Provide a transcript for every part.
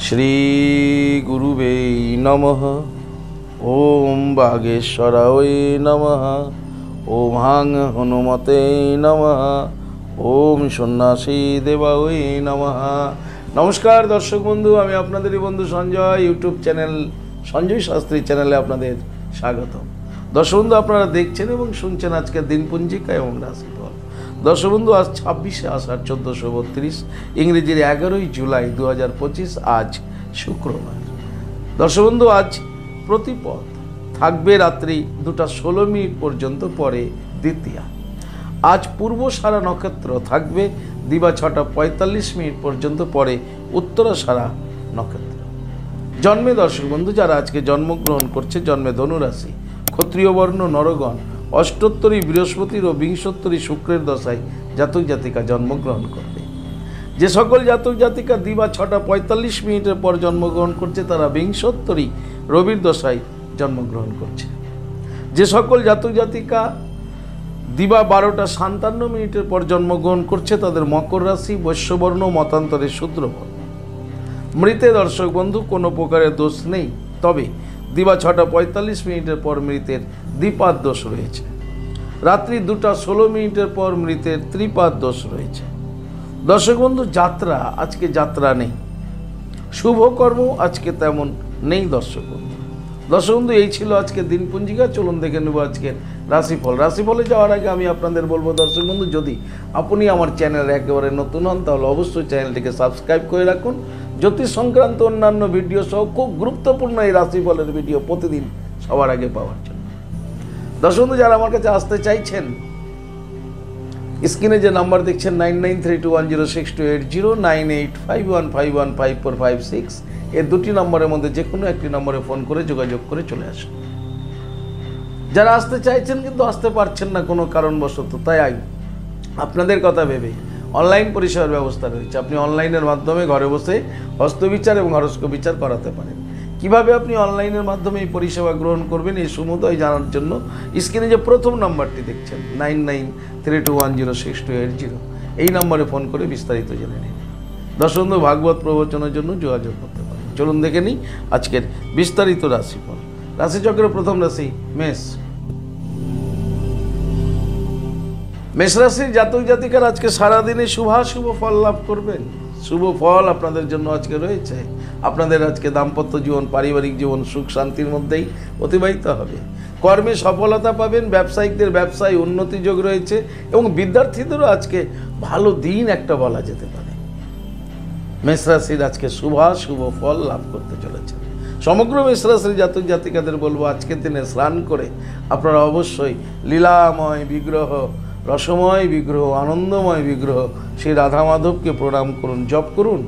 শ্রী গুরুবে নমঃ। ওম বাগেশ্বরায় নমঃ। ওম হাং হনুমতে নমঃ। ওম সন্ন্যাসী দেবায় নমঃ। নমস্কার দর্শক বন্ধু, আমি আপনাদেরই বন্ধু সঞ্জয়। ইউটিউব চ্যানেল সঞ্জয় শাস্ত্রী চ্যানেলে আপনাদের স্বাগত। দর্শক বন্ধু, আপনারা দেখছেন এবং শুনছেন আজকের দিনপঞ্জিকা এবং রাশিফল। দর্শক বন্ধু, আজ 26শে আষাঢ় 1432, ইংরেজির 11ই জুলাই 2025, আজ শুক্রবার। দর্শক বন্ধু, আজ প্রতিপদ থাকবে রাত্রি 2:16 পর্যন্ত, পরে দ্বিতীয়া। আজ পূর্বসারা নক্ষত্র থাকবে দিবা 6:45 পর্যন্ত, পরে উত্তরাসারা নক্ষত্র। জন্মে দর্শক বন্ধু যারা আজকে জন্মগ্রহণ করছে, জন্মে ধনুরাশি, ক্ষত্রিয় বর্ণ নরগণ, অষ্টোত্তরী বৃহস্পতির ও বিংশোত্তরী শুক্রের দশায় জাতক জাতিকা জন্মগ্রহণ করবে। যে সকল জাতক জাতিকা দিবা 6:45 পর জন্মগ্রহণ করছে, তারা বিংশোত্তরী রবির দশায় জন্মগ্রহণ করছে। যে সকল জাতক জাতিকা দিবা 12:57 পর জন্মগ্রহণ করছে, তাদের মকর রাশি, বৈশ্যবর্ণ, মতান্তরে শূদ্রবর্ণ। মৃতে দর্শক বন্ধু কোনো প্রকারের দোষ নেই, তবে দিবা 6:45 পর মৃতের দ্বিপাদ দোষ রয়েছে। রাত্রি 2:16 পর মৃতের ত্রিপাদ দোষ রয়েছে। দর্শক বন্ধু, যাত্রা, আজকে যাত্রা নেই। শুভকর্ম আজকে তেমন নেই দর্শক বন্ধু। দর্শক বন্ধু, এই ছিল আজকে দিনপঞ্জিকা। চলুন দেখে নেব আজকের রাশিফল। রাশিফলে যাওয়ার আগে আমি আপনাদের বলবো দর্শক বন্ধু, যদি আপনি আমার চ্যানেলে একেবারে নতুন হন, তাহলে অবশ্যই চ্যানেলটিকে সাবস্ক্রাইব করে রাখুন। জ্যোতিষ সংক্রান্ত অন্যান্য ভিডিও সহ খুব গুরুত্বপূর্ণ এই রাশিফলের ভিডিও প্রতিদিন সবার আগে পাওয়ার জন্য। দর্শক বন্ধু, যারা আমার কাছে আসতে চাইছেন, স্ক্রিনে যে নাম্বার দেখছেন 9932106280, 9851515456, এই দুটি নম্বরের মধ্যে যে কোনো একটি নম্বরে ফোন করে যোগাযোগ করে চলে আসুন। যারা আসতে চাইছেন কিন্তু আসতে পারছেন না কোনো কারণবশত, তাই আপনাদের কথা ভেবে অনলাইন পরিষেবার ব্যবস্থা রয়েছে। আপনি অনলাইনের মাধ্যমে ঘরে বসে হস্তবিচার এবং হরস্কোপ বিচার করাতে পারেন। কিভাবে আপনি অনলাইনের মাধ্যমে এই পরিষেবা গ্রহণ করবেন, এই সমুদয় জানার জন্য স্ক্রিনে যে প্রথম নাম্বারটি দেখছেন 9932106280, এই নম্বরে ফোন করে বিস্তারিত জেনে নিন। দর্শক বন্ধু, ভাগবত প্রবচনের জন্য যোগাযোগ করতে পারেন। চলুন দেখে নিই আজকের বিস্তারিত রাশিফল। রাশিচক্রের প্রথম রাশি মেষ। মেষ রাশির জাতক জাতিকার আজকে সারাদিনে শুভাশুভ ফল লাভ করবেন। শুভ ফল আপনাদের জন্য আজকে রয়েছে। আপনাদের আজকে দাম্পত্য জীবন, পারিবারিক জীবন সুখ শান্তির মধ্যেই অতিবাহিত হবে। কর্মে সফলতা পাবেন, ব্যবসায়িকদের ব্যবসায় উন্নতি যোগ রয়েছে এবং বিদ্যার্থীদেরও আজকে ভালো দিন একটা বলা যেতে পারে। মেষ রাশির আজকে শুভ ফল লাভ করতে চলেছে। সমগ্র মেষ রাশির জাতক জাতিকাদের বলবো, আজকের দিনে স্নান করে আপনারা অবশ্যই লীলাময় বিগ্রহ, রসময় বিগ্রহ, আনন্দময় বিগ্রহ সেই রাধা মাধবকে প্রণাম করুন, জপ করুন।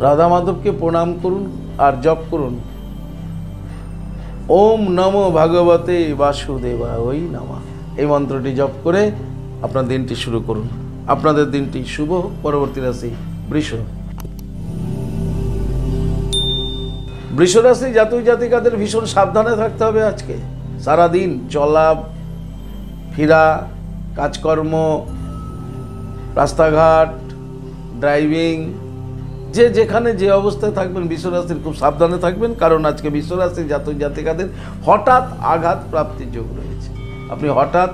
রাধা মাধবকে প্রণাম করুন আর জপ করুন ওম নমো ভগবতে বাসুদেবায় নমঃ। এই মন্ত্রটি জপ করে আপনার দিনটি শুরু করুন। আপনাদের দিনটি শুভ হোক। পরবর্তী রাশি বৃষ। বৃষ রাশি জাতক জাতিকাদের ভীষণ সাবধানে থাকতে হবে আজকে। সারাদিন চলা ফেরা, কাজকর্ম, রাস্তাঘাট, ড্রাইভিং, যে যেখানে যে অবস্থায় থাকবেন বিশ্বরাশির খুব সাবধানে থাকবেন। কারণ আজকে বিশ্বরাশির জাতক জাতিকাদের হঠাৎ আঘাত প্রাপ্তির যোগ রয়েছে। আপনি হঠাৎ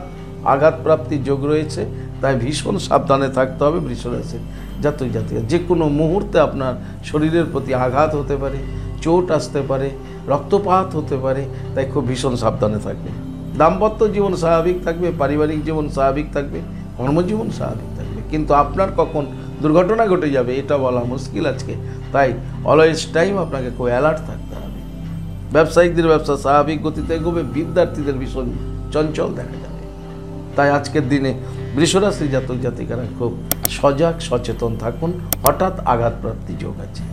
আঘাত প্রাপ্তির যোগ রয়েছে, তাই ভীষণ সাবধানে থাকতে হবে বৃষরাশির জাতক জাতিকা। যে কোনো মুহূর্তে আপনার শরীরের প্রতি আঘাত হতে পারে, চোট আসতে পারে, রক্তপাত হতে পারে, তাই খুব ভীষণ সাবধানে থাকবেন। দাম্পত্য জীবন স্বাভাবিক থাকবে, পারিবারিক জীবন স্বাভাবিক থাকবে, কর্মজীবন স্বাভাবিক থাকবে, কিন্তু আপনার কখন দুর্ঘটনা ঘটে যাবে এটা বলা মুশকিল আজকে। তাই অলওয়েজ টাইম আপনাকে খুব অ্যালার্ট থাকতে হবে। ব্যবসায়িকদের ব্যবসা স্বাভাবিক গতিতে এগোবে, বিদ্যার্থীদের ভীষণ চঞ্চল দেখা যাবে। তাই আজকের দিনে বৃষরাশি জাতক জাতিকারা খুব সজাগ সচেতন থাকুন। হঠাৎ আঘাত প্রাপ্তি যোগ আছে।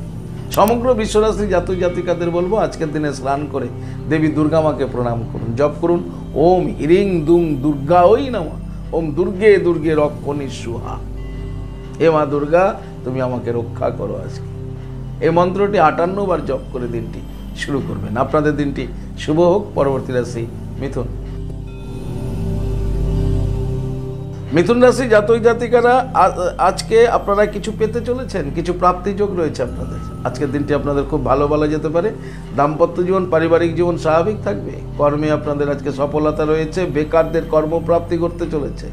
সমগ্র বিশ্বরাশি জাতক জাতিকাদের বলবো, আজকের দিনে স্নান করে দেবী দুর্গা মাকে প্রণাম করুন, জপ করুন ওম ইরিং দুং দুর্গায় নমঃ। ওম দুর্গে দুর্গে রক্ষণী সুহা। হে মা দুর্গা, তুমি আমাকে রক্ষা করো আজকে। এই মন্ত্রটি 58 বার জপ করে দিনটি শুরু করবেন। আপনাদের দিনটি শুভ হোক। পরবর্তী রাশি মিথুন। মিথুন রাশি জাতক জাতিকারা আজকে আপনারা কিছু পেতে চলেছেন, কিছু প্রাপ্তি যোগ রয়েছে আপনাদের। আজকের দিনটি আপনাদের খুব ভালো বলা যেতে পারে। দাম্পত্য জীবন, পারিবারিক জীবন স্বাভাবিক থাকবে। কর্মে আপনাদের আজকে সফলতা রয়েছে। বেকারদের কর্মপ্রাপ্তি করতে চলেছে।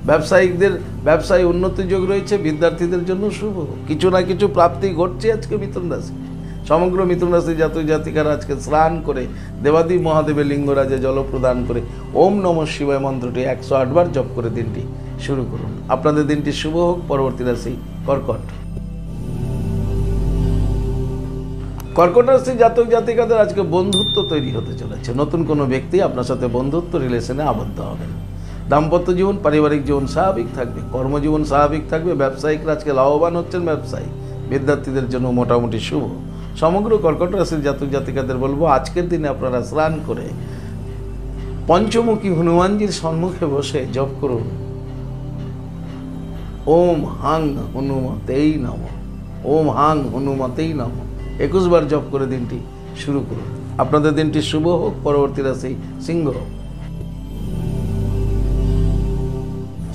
ব্যবসায়িকদের ব্যবসায় উন্নতি যোগ রয়েছে। বিদ্যার্থীদের জন্য শুভ, কিছু না কিছু প্রাপ্তি ঘটছে আজকে মিথুন রাশি। সমগ্র মিথুন রাশি জাতক জাতিকারা আজকে স্নান করে দেবাদি মহাদেবের লিঙ্গরাজে জল প্রদান করে ওম নমঃ শিবায় মন্ত্রটি 108 বার জপ করে দিনটি শুরু করুন। আপনাদের দিনটি শুভ হোক। পরবর্তী রাশি কর্কট। কর্কট রাশি জাতক জাতিকাদের আজকে বন্ধুত্ব তৈরি হতে চলেছে। নতুন কোনো ব্যক্তি আপনার সাথে বন্ধুত্ব রিলেশনে আবদ্ধ হবেন। দাম্পত্য জীবন, পারিবারিক জীবন স্বাভাবিক থাকবে। কর্মজীবন স্বাভাবিক থাকবে। ব্যবসায়িকরা আজকে লাভবান হচ্ছেন। ব্যবসায়ী বিদ্যার্থীদের জন্য মোটামুটি শুভ। সমগ্র কর্কট রাশির জাতক জাতিকাদের বলবো, আজকের দিনে আপনারা স্নান করে পঞ্চমুখী হনুমানজির সম্মুখে বসে জপ করুন ওম হাং হনুমতেই নমঃ, ওম হাং হনুমতেই নমঃ। 21 বার জপ করে দিনটি শুরু করুন। আপনাদের দিনটি শুভ হোক। পরবর্তী রাশি সিংহ।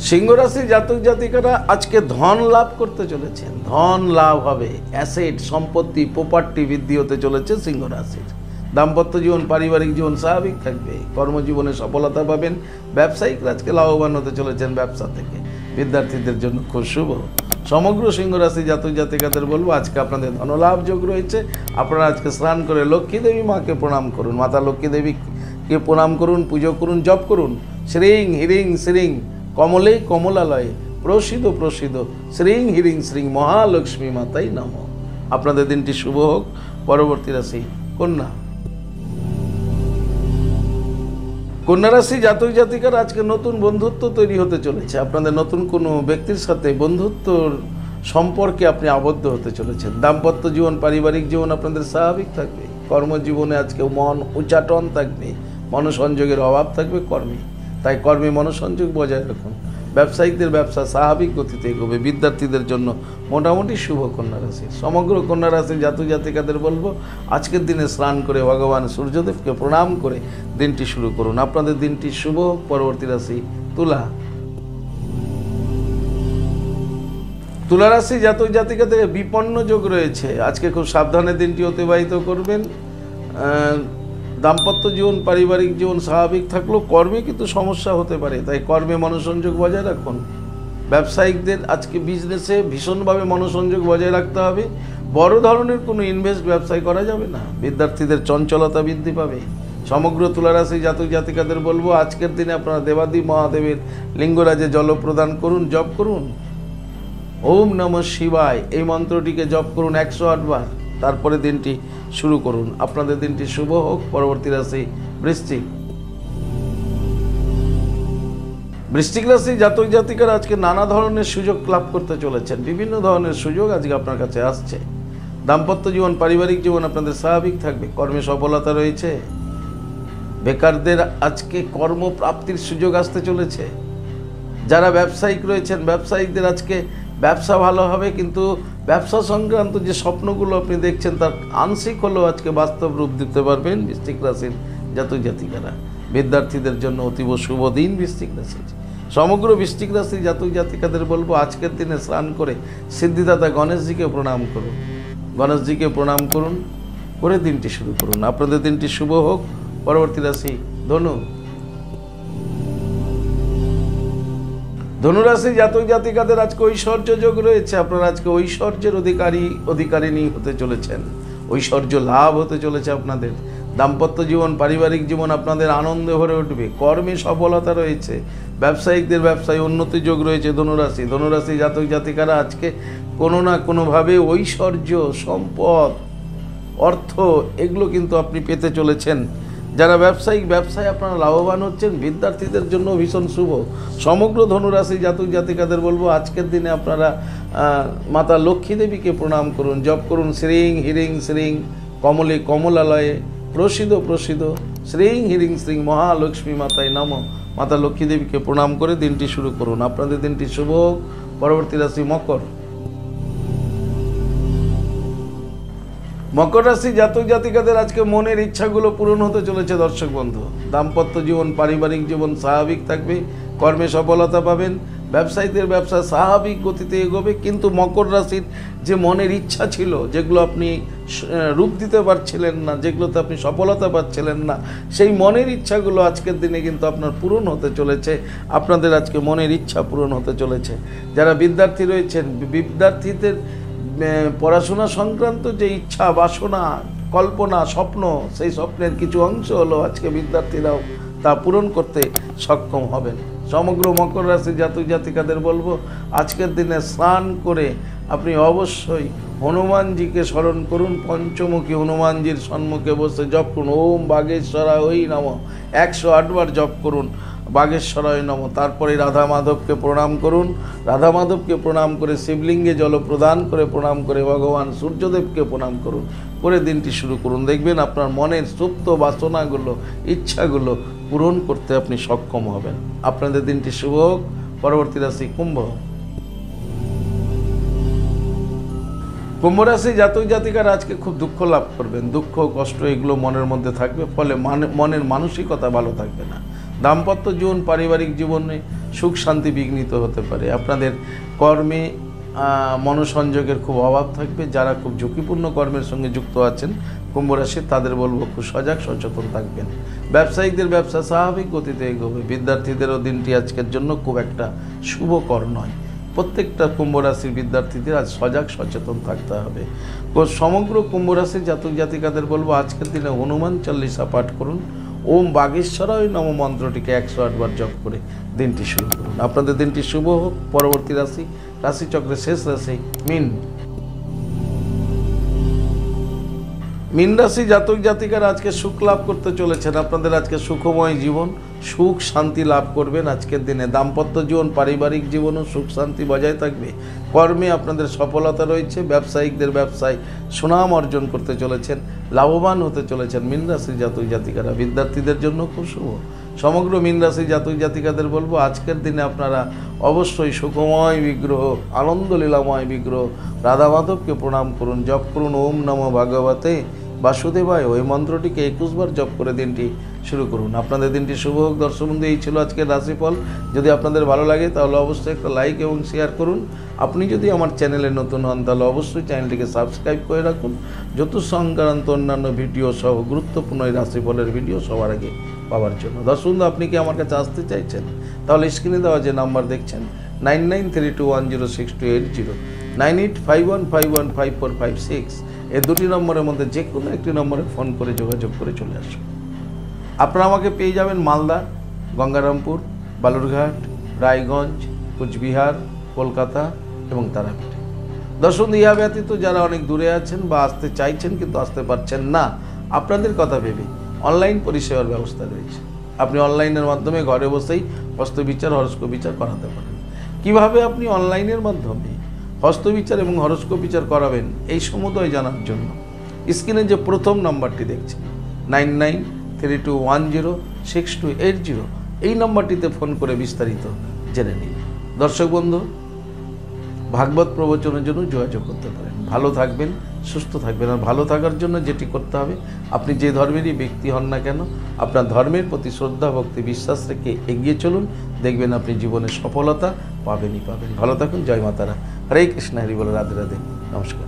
সিংহ রাশির জাতক জাতিকারা আজকে ধন লাভ করতে চলেছেন। ধন লাভ হবে। অ্যাসেট, সম্পত্তি, প্রপার্টি বৃদ্ধি হতে চলেছে সিংহ রাশির। দাম্পত্য জীবন, পারিবারিক জীবন স্বাভাবিক থাকবে। কর্মজীবনে সফলতা পাবেন। ব্যবসায়িকরা আজকে লাভবান হতে চলেছেন ব্যবসা থেকে। বিদ্যার্থীদের জন্য খুব শুভ। সমগ্র সিংহ রাশি জাতক জাতিকাদের বলবো, আজকে আপনাদের ধনলাভ যোগ রয়েছে। আপনারা আজকে স্নান করে লক্ষ্মী দেবী মাকে প্রণাম করুন। মাতা লক্ষ্মী দেবীকে প্রণাম করুন, পুজো করুন, জপ করুন শ্রীং হিরিং শ্রীং কমলে কমলালয়ে প্রসিদ্ধ প্রসিদ্ধ শ্রীং হিরিং শ্রীং মহালক্ষ্মী মাতাই নমঃ। আপনাদের দিনটি শুভ হোক। পরবর্তী রাশি কন্যা। কন্যা রাশি জাতক জাতিকার আজকে নতুন বন্ধুত্ব তৈরি হতে চলেছে। আপনাদের নতুন কোনো ব্যক্তির সাথে বন্ধুত্বর সম্পর্কে আপনি আবদ্ধ হতে চলেছেন। দাম্পত্য জীবন, পারিবারিক জীবন আপনাদের স্বাভাবিক থাকবে। কর্মজীবনে আজকে মন উচ্চাটন থাকবে। মনসংযোগের অভাব থাকবে কর্মে, তাই কর্মে মনসংযোগ বজায় রাখুন। ব্যবসায়িকদের ব্যবসা স্বাভাবিক গতিতে এগোবে। বিদ্যার্থীদের জন্য মোটামুটি শুভ কন্যা রাশি। সমগ্র কন্যা রাশির জাতক জাতিকাদের বলবো, আজকের দিনে স্নান করে ভগবান সূর্যদেবকে প্রণাম করে দিনটি শুরু করুন। আপনাদের দিনটি শুভ হোক। পরবর্তী রাশি তুলা। তুলা রাশি জাতক জাতিকাদের বিপন্ন যোগ রয়েছে। আজকে খুব সাবধানে দিনটি অতিবাহিত করবেন। দাম্পত্য জীবন, পারিবারিক জীবন স্বাভাবিক থাকলেও কর্মে কিন্তু সমস্যা হতে পারে, তাই কর্মে মনোসংযোগ বজায় রাখুন। ব্যবসায়িকদের আজকে বিজনেসে ভীষণভাবে মনোসংযোগ বজায় রাখতে হবে। বড় ধরনের কোনো ইনভেস্ট ব্যবসায় করা যাবে না। বিদ্যার্থীদের চঞ্চলতা বৃদ্ধি পাবে। সমগ্র তুলারাশি জাতক জাতিকাদের বলবো, আজকের দিনে আপনারা দেবাদি মহাদেবের লিঙ্গরাজে জল প্রদান করুন, জপ করুন ওম নমঃ শিবায় এই মন্ত্রটিকে জপ করুন 108 বার। তারপরে দিনটি শুরু করুন। আপনাদের দিনটি শুভ হোক। পরবর্তী রাশি বৃশ্চিক। বৃশ্চিক রাশি জাতক জাতিকারা আজকে নানা ধরনের সুযোগ লাভ করতে চলেছেন। বিভিন্ন ধরনের সুযোগ আজকে আপনার কাছে আসছে। দাম্পত্য জীবন, পারিবারিক জীবন আপনাদের স্বাভাবিক থাকবে। কর্মে সফলতা রয়েছে। বেকারদের আজকে কর্মপ্রাপ্তির সুযোগ আসতে চলেছে। যারা ব্যবসায়িক রয়েছেন, ব্যবসায়িকদের আজকে ব্যবসা ভালো হবে, কিন্তু ব্যবসা সংক্রান্ত যে স্বপ্নগুলো আপনি দেখছেন তার আংশিক হলেও আজকে বাস্তব রূপ দিতে পারবেন বৃশ্চিক রাশির জাতক জাতিকারা। বিদ্যার্থীদের জন্য অতীব শুভ দিন বৃশ্চিক রাশির। সমগ্র বৃশ্চিক রাশির জাতক জাতিকাদের বলবো, আজকের দিনে স্নান করে সিদ্ধিদাতা গণেশজিকে প্রণাম করুন। গণেশজিকে প্রণাম করুন করে দিনটি শুরু করুন। আপনাদের দিনটি শুভ হোক। পরবর্তী রাশি ধনু। ধনুরাশি জাতক জাতিকাদের আজকে ঐশ্বর্য যোগ রয়েছে। আপনারা আজকে ঐশ্বর্যের অধিকারিণী হতে চলেছেন। ঐশ্বর্য লাভ হতে চলেছে আপনাদের। দাম্পত্য জীবন, পারিবারিক জীবন আপনাদের আনন্দে ভরে উঠবে। কর্মে সফলতা রয়েছে। ব্যবসায়িকদের ব্যবসায় উন্নতি যোগ রয়েছে। ধনুরাশি জাতক জাতিকারা আজকে কোনো না কোনোভাবে ঐশ্বর্য, সম্পদ, অর্থ এগুলো কিন্তু আপনি পেতে চলেছেন। যারা ব্যবসায় আপনারা লাভবান হচ্ছেন। বিদ্যার্থীদের জন্য ভীষণ শুভ। সমগ্র ধনুরাশি জাতক জাতিকাদের বলবো, আজকের দিনে আপনারা মাতা লক্ষ্মী দেবীকে প্রণাম করুন, জপ করুন শ্রীং হিরিং শ্রীং কমলে কমলালয়ে প্রসিদ্ধ প্রসিদ্ধ শ্রীং হিরিং শ্রীং মহালক্ষ্মী মাতায় নমঃ। মাতা লক্ষ্মী দেবীকে প্রণাম করে দিনটি শুরু করুন। আপনাদের দিনটি শুভ হোক। পরবর্তী রাশি মকর। মকর রাশি জাতক জাতিকাদের আজকে মনের ইচ্ছাগুলো পূরণ হতে চলেছে। দর্শক বন্ধু, দাম্পত্য জীবন, পারিবারিক জীবন স্বাভাবিক থাকবে। কর্মে সফলতা পাবেন। ব্যবসায়ীদের ব্যবসা স্বাভাবিক গতিতে এগোবে, কিন্তু মকর রাশির যে মনের ইচ্ছা ছিল, যেগুলো আপনি রূপ দিতে পারছিলেন না, যেগুলোতে আপনি সফলতা পাচ্ছিলেন না, সেই মনের ইচ্ছাগুলো আজকের দিনে কিন্তু আপনার পূরণ হতে চলেছে। আপনাদের আজকে মনের ইচ্ছা পূরণ হতে চলেছে। যারা বিদ্যার্থী রয়েছেন, বিদ্যার্থীদের পড়াশোনা সংক্রান্ত যে ইচ্ছা, বাসনা, কল্পনা, স্বপ্ন, সেই স্বপ্নের কিছু অংশ হলো আজকে বিদ্যার্থীরাও তা পূরণ করতে সক্ষম হবেন। সমগ্র মকর রাশি জাতক জাতিকাদের বলবো, আজকের দিনে স্নান করে আপনি অবশ্যই হনুমানজিকে স্মরণ করুন। পঞ্চমুখী হনুমানজির সম্মুখে বসে জপ করুন ওম বাগেশ্বরায় নমঃ, 108 বার জপ করুন বাগেশ্বরায় নমঃ। তারপরে রাধা মাধবকে প্রণাম করুন। রাধা মাধবকে প্রণাম করে শিবলিঙ্গে জল প্রদান করে প্রণাম করে ভগবান সূর্যদেবকে প্রণাম করুন, করে দিনটি শুরু করুন। দেখবেন আপনার মনের সুপ্ত বাসনাগুলো, ইচ্ছাগুলো পূরণ করতে আপনি সক্ষম হবেন। আপনাদের দিনটি শুভ হোক। পরবর্তী রাশি কুম্ভ। কুম্ভ রাশি জাতক জাতিকারা আজকে খুব দুঃখ লাভ করবেন। দুঃখ, কষ্ট এগুলো মনের মধ্যে থাকবে, ফলে মনের মানসিকতা ভালো থাকবে না। দাম্পত্য জীবন, পারিবারিক জীবনে সুখ শান্তি বিঘ্নিত হতে পারে। আপনাদের কর্মে মনোসংযোগের খুব অভাব থাকবে। যারা খুব ঝুঁকিপূর্ণ কর্মের সঙ্গে যুক্ত আছেন কুম্ভ রাশি, তাদের বলবো খুব সজাগ সচেতন থাকবেন। ব্যবসায়িকদের ব্যবসা স্বাভাবিক গতিতে এগোবে। বিদ্যার্থীদেরও দিনটি আজকের জন্য খুব একটা শুভকর নয়। প্রত্যেকটা কুম্ভ রাশির বিদ্যার্থীদের আজ সজাগ সচেতন থাকতে হবে। সমগ্র কুম্ভ রাশির জাতক জাতিকাদের বলবো, আজকের দিনে হনুমান চল্লিশা পাঠ করুন। ওম বাগেশ্বরায় নমঃ মন্ত্রটিকে 108 বার জপ করে দিনটি শুরু করুন। আপনাদের দিনটি শুভ হোক। পরবর্তী রাশি, রাশিচক্রের শেষ রাশি মীন। মীন রাশি জাতক জাতিকারা আজকে সুখ লাভ করতে চলেছেন। আপনাদের আজকে সুখময় জীবন, সুখ শান্তি লাভ করবেন আজকের দিনে। দাম্পত্য জীবন, পারিবারিক জীবনও সুখ শান্তি বজায় থাকবে। কর্মে আপনাদের সফলতা রয়েছে। ব্যবসায়িকদের ব্যবসায় সুনাম অর্জন করতে চলেছেন, লাভবান হতে চলেছেন মীন রাশির জাতক জাতিকারা। বিদ্যার্থীদের জন্য খুব শুভ। সমগ্র মীন রাশি জাতক জাতিকাদের বলবো, আজকের দিনে আপনারা অবশ্যই সুখময় বিগ্রহ, আনন্দ লীলাময় বিগ্রহ রাধা মাধবকে প্রণাম করুন, জপ করুন ওম নমঃ ভগবতে বাসুদেবায়। ওই মন্ত্রটিকে 21 বার জপ করে দিনটি শুরু করুন। আপনাদের দিনটি শুভ হোক। দর্শক বন্ধু, এই ছিল আজকের রাশিফল। যদি আপনাদের ভালো লাগে তাহলে অবশ্যই একটা লাইক এবং শেয়ার করুন। আপনি যদি আমার চ্যানেলে নতুন হন তাহলে অবশ্যই চ্যানেলটিকে সাবস্ক্রাইব করে রাখুন, জ্যোতিষ সংক্রান্ত অন্যান্য ভিডিও সহ গুরুত্বপূর্ণ এই রাশিফলের ভিডিও সবার আগে পাওয়ার জন্য। দর্শক বন্ধু, আপনি কি আমার কাছে আসতে চাইছেন? তাহলে স্ক্রিনে দেওয়া যে নাম্বার দেখছেন 9932106280, 9851515456, এই দুটি নম্বরের মধ্যে যে কোনো একটি নম্বরে ফোন করে যোগাযোগ করে চলে আসুন। আপনারা আমাকে পেয়ে যাবেন মালদা, গঙ্গারামপুর, বালুরঘাট, রায়গঞ্জ, কুচবিহার, কলকাতা এবং তারাপীঠে। দর্শক, ইহা ব্যতীত যারা অনেক দূরে আছেন বা আসতে চাইছেন কিন্তু আসতে পারছেন না, আপনাদের কথা ভেবে অনলাইন পরিষেবার ব্যবস্থা রয়েছে। আপনি অনলাইনের মাধ্যমে ঘরে বসেই হস্তবিচার, হরস্কোপ বিচার করাতে পারেন। কিভাবে আপনি অনলাইনের মাধ্যমে হস্তবিচার এবং হরস্কোপ বিচার করাবেন, এই সমুদয় জানার জন্য স্ক্রিনে যে প্রথম নাম্বারটি দেখছেন 9932106280, এই নাম্বারটিতে ফোন করে বিস্তারিত জেনে নিন। দর্শক বন্ধু, ভাগবত প্রবচনের জন্য যোগাযোগ করতে পারেন। ভালো থাকবেন, সুস্থ থাকবেন। আর ভালো থাকার জন্য যেটি করতে হবে, আপনি যে ধর্মেরই ব্যক্তি হন না কেন, আপনার ধর্মের প্রতি শ্রদ্ধা, ভক্তি, বিশ্বাস রেখে এগিয়ে চলুন। দেখবেন আপনি জীবনে সফলতা পাবেনই পাবেন। ভালো থাকুন। জয় মাতারা। হরে কৃষ্ণ, হরি বল, রাধে রাধে, নমস্কার।